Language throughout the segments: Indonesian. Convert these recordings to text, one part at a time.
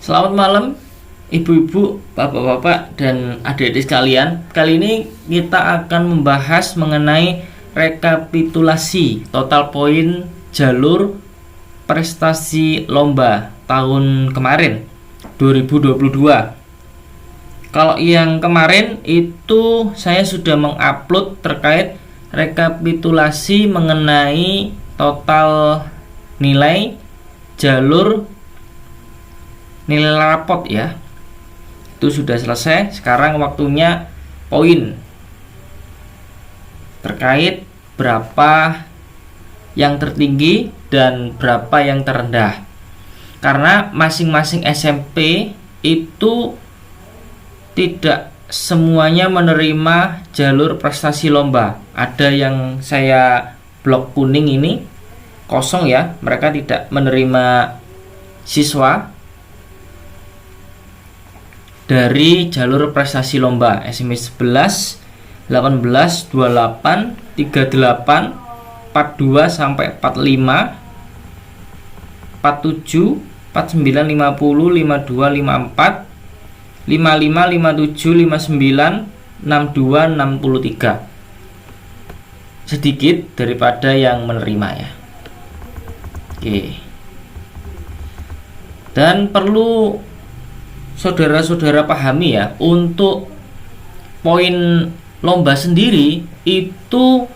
Selamat malam ibu-ibu, bapak-bapak, dan adik-adik sekalian. Kali ini kita akan membahas mengenai rekapitulasi total poin jalur prestasi lomba tahun kemarin 2022. Kalau yang kemarin itu saya sudah mengupload terkait rekapitulasi mengenai total nilai jalur nilai rapot ya. Itu sudah selesai. Sekarang waktunya poin terkait berapa yang tertinggi dan berapa yang terendah. Karena masing-masing SMP itu tidak semuanya menerima jalur prestasi lomba. Ada yang saya blok kuning ini kosong ya, mereka tidak menerima siswa dari jalur prestasi lomba SMP 11, 18, 28, 38, 42 sampai 45, 47, 49, 50, 52, 54, 55, 57, 59, 62, 63. Sedikit daripada yang menerima ya. Oke. Dan perlu saudara-saudara pahami ya, untuk poin lomba sendiri itu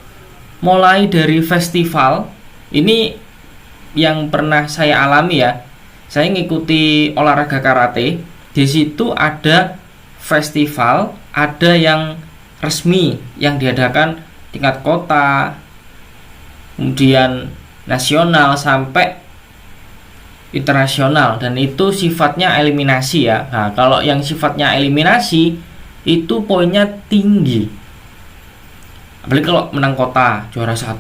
mulai dari festival. Ini yang pernah saya alami ya. Saya ngikuti olahraga karate. Di situ ada festival, ada yang resmi yang diadakan tingkat kota, kemudian nasional sampai internasional, dan itu sifatnya eliminasi ya. Nah, kalau yang sifatnya eliminasi itu poinnya tinggi. Apalagi kalau menang kota juara 1,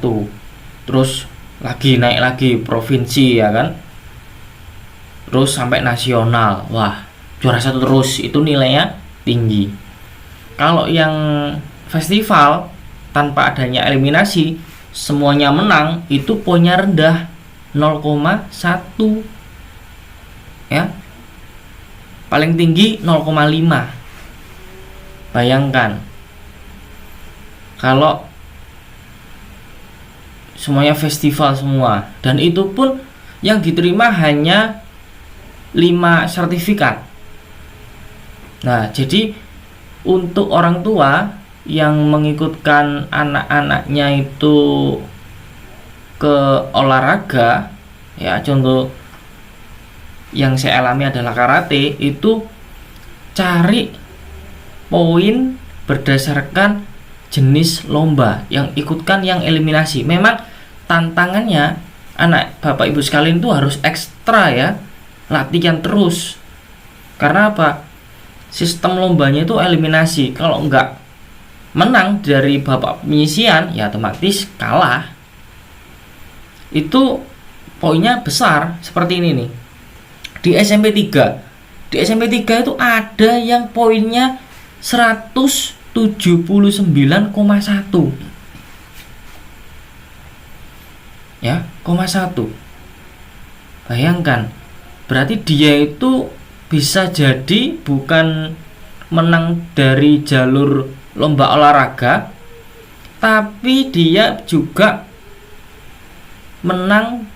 terus lagi naik lagi provinsi ya kan, terus sampai nasional, wah juara 1 terus, itu nilainya tinggi. Kalau yang festival tanpa adanya eliminasi, semuanya menang, itu poinnya rendah, 0,1 ya, paling tinggi 0,5. Bayangkan kalau semuanya festival semua, dan itu pun yang diterima hanya 5 sertifikat. Nah, jadi untuk orang tua yang mengikutkan anak-anaknya itu ke olahraga ya, contoh yang saya alami adalah karate, itu cari poin berdasarkan jenis lomba yang ikutkan, yang eliminasi. Memang tantangannya anak bapak ibu sekalian itu harus ekstra ya, latihan terus. Karena apa? Sistem lombanya itu eliminasi. Kalau enggak menang dari babak penyisian ya otomatis kalah. Itu poinnya besar seperti ini nih. Di SMP 3. Di SMP 3 itu ada yang poinnya 179,1. Ya, 0,1. Bayangkan. Berarti dia itu bisa jadi bukan menang dari jalur lomba olahraga, tapi dia juga menang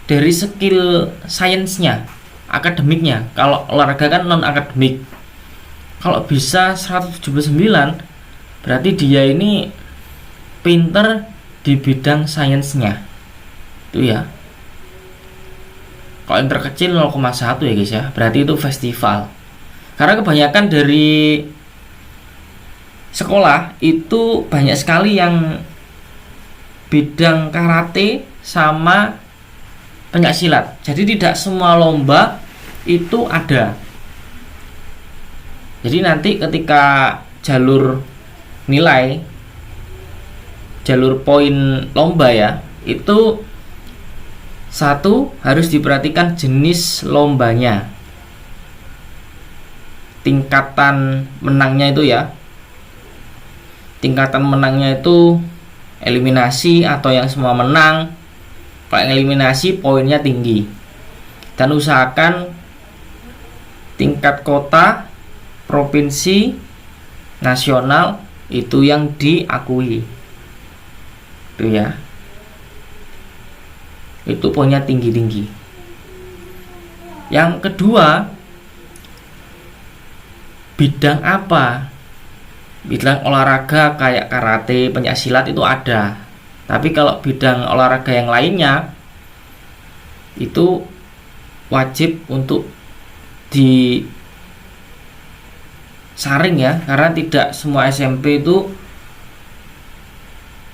dari skill sainsnya, akademiknya. Kalau olahraga kan non akademik. Kalau bisa 179, berarti dia ini pinter di bidang sainsnya. Itu ya. Kalau yang terkecil 0,1 ya guys ya, berarti itu festival. Karena kebanyakan dari sekolah itu banyak sekali yang bidang karate sama pencaksilat. Jadi tidak semua lomba itu ada. Jadi nanti ketika jalur nilai, jalur poin lomba ya, itu satu harus diperhatikan jenis lombanya, tingkatan menangnya itu ya. Tingkatan menangnya itu eliminasi atau yang semua menang. Kalau yang eliminasi poinnya tinggi. dan usahakan tingkat kota, provinsi, nasional itu yang diakui. Itu ya. Itu poinnya tinggi-tinggi. Yang kedua, bidang apa? Bidang olahraga kayak karate, pencaksilat itu ada. Tapi kalau bidang olahraga yang lainnya itu wajib untuk disaring ya, karena tidak semua SMP itu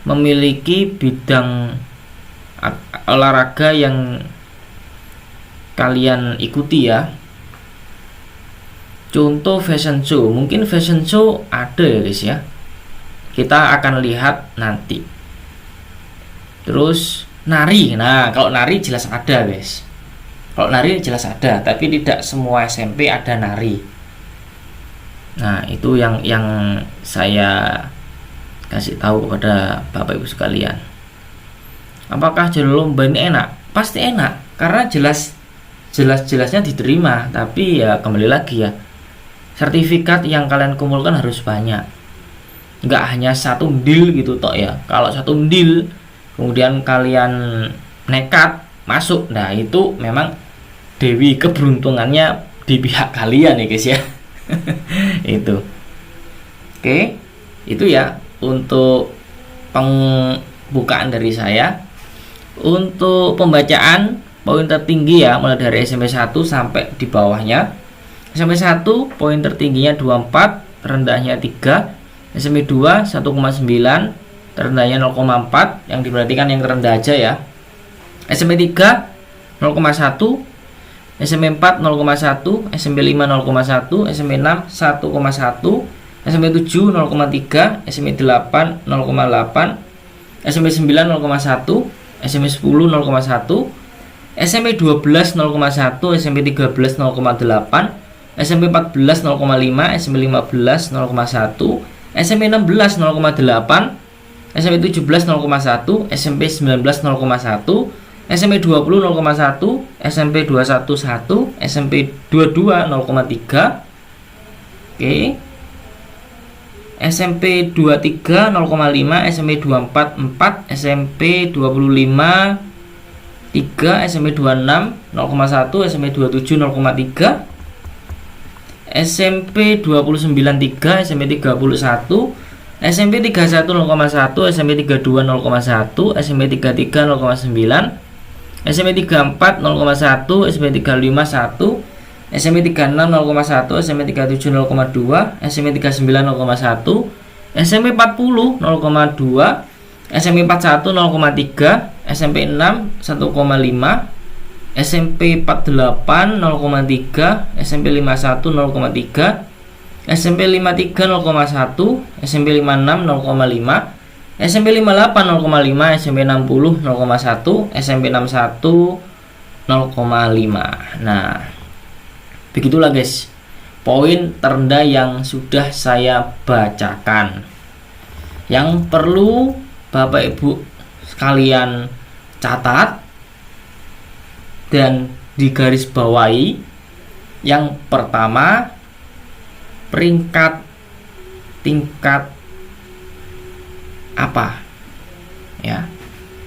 memiliki bidang olahraga yang kalian ikuti ya. Contoh fashion show, mungkin fashion show ada ya guys ya, kita akan lihat nanti. Terus nari, nah kalau nari jelas ada guys, kalau nari jelas ada, tapi tidak semua SMP ada nari. Nah itu yang saya kasih tahu kepada Bapak Ibu sekalian. Apakah jalur lomba ini enak? Pasti enak, karena jelasnya diterima. Tapi ya kembali lagi ya, sertifikat yang kalian kumpulkan harus banyak, nggak hanya satu deal gitu toh ya. Kalau satu deal kemudian kalian nekat masuk, nah itu memang dewi keberuntungannya di pihak kalian ya guys ya. Itu oke, itu ya untuk pembukaan dari saya. Untuk pembacaan poin tertinggi ya, mulai dari SMP 1 sampai di bawahnya. SMP 1 poin tertingginya 24, terendahnya 3. SMP 2 1,9, terendahnya 0,4, yang diperhatikan yang terendah aja ya. SMP 3 0,1, SMP 4 0,1, SMP 5 0,1, SMP 6 1,1, SMP 7 0,3, SMP 8 0,8, SMP 9 0,1, SMP 10 0,1, SMP 12 0,1, SMP 13 0,8, SMP 14 0,5, SMP 15 0,1, SMP 16 0,8, SMP 17 0,1, SMP 19 0,1, SMP 20 0,1, SMP 21 1, SMP 22 0,3. Oke. SMP 23 0,5, SMP 24 4, SMP 25 3, SMP 26 0,1, SMP 27 0,3, SMP 29 3, SMP 31, SMP 31 0,1, SMP 32 0,1, SMP 33 0,9, SMP 34 0,1, SMP 35 1, SMP 36 0,1, SMP 37 0,2, SMP 39 0,1, SMP 40 0,2, SMP 41 0,3, SMP 6 1,5, SMP 48 0,3, SMP 51 0,3, SMP 53 0,1, SMP 56 0,5, SMP 58 0,5, SMP 60 0,1, SMP 61 0,5. Nah, begitulah guys poin terendah yang sudah saya bacakan. Yang perlu Bapak Ibu sekalian catat dan digarisbawahi. Yang pertama, tingkat apa ya,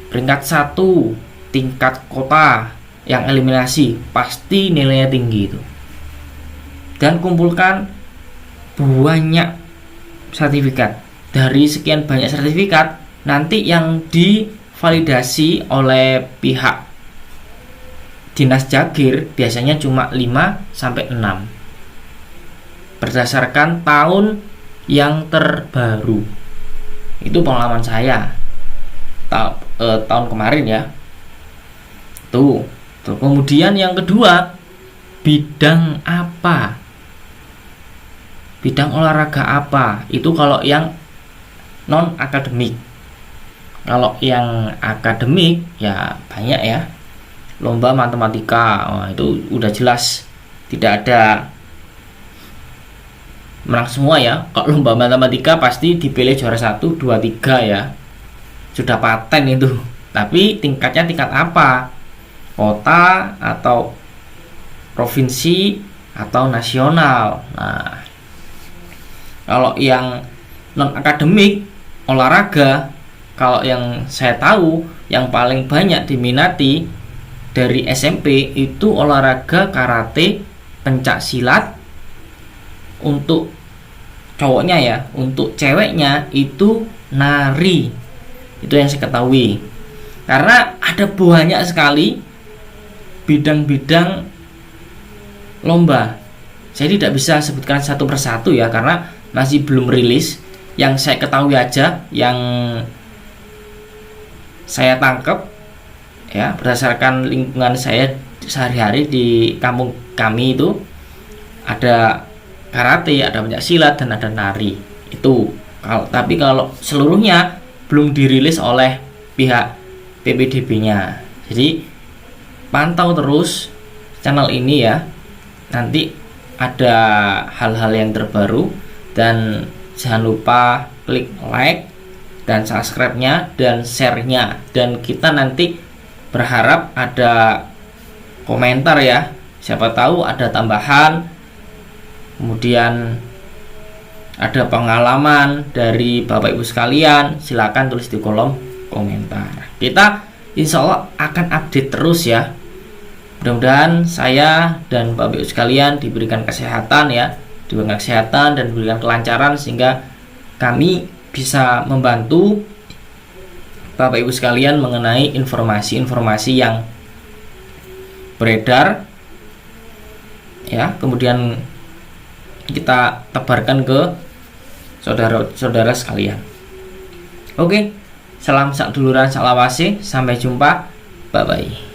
peringkat 1 tingkat kota yang eliminasi pasti nilainya tinggi itu. Dan kumpulkan banyak sertifikat. Dari sekian banyak sertifikat, nanti yang divalidasi oleh pihak Dinas Jagir biasanya cuma 5-6 berdasarkan tahun yang terbaru. Itu pengalaman saya tahun kemarin ya. Tuh. Kemudian yang kedua, bidang apa? Bidang olahraga apa? Itu kalau yang non akademik. Kalau yang akademik ya banyak ya. Lomba matematika, itu udah jelas tidak ada menang semua ya. Kalau lomba matematika pasti dipilih juara 1, 2, 3 ya. Sudah paten itu. Tapi tingkatnya tingkat apa? Kota atau provinsi atau nasional. Nah, kalau yang non akademik olahraga, kalau yang saya tahu yang paling banyak diminati dari SMP itu olahraga karate, pencak silat untuk cowoknya ya. Untuk ceweknya itu nari. Itu yang saya ketahui. Karena ada banyak sekali bidang-bidang lomba. Saya tidak bisa sebutkan satu persatu ya, karena masih belum rilis. Yang saya ketahui aja, yang saya tangkap ya berdasarkan lingkungan saya sehari-hari di kampung kami itu ada karate, ada pencak silat, dan ada nari. Itu tapi kalau seluruhnya belum dirilis oleh pihak PPDB-nya. Jadi pantau terus channel ini ya. Nanti ada hal-hal yang terbaru, dan jangan lupa klik like dan subscribe-nya dan share-nya. Dan kita nanti berharap ada komentar ya. Siapa tahu ada tambahan, kemudian ada pengalaman dari Bapak Ibu sekalian, silakan tulis di kolom komentar. Kita insya Allah akan update terus ya. Mudah-mudahan saya dan Bapak Ibu sekalian diberikan kesehatan ya, diberikan kesehatan dan diberikan kelancaran sehingga kami bisa membantu Bapak Ibu sekalian mengenai informasi-informasi yang beredar ya, kemudian kita tebarkan ke saudara-saudara sekalian. Oke, salam sak duluran, salawase, sampai jumpa, bye bye.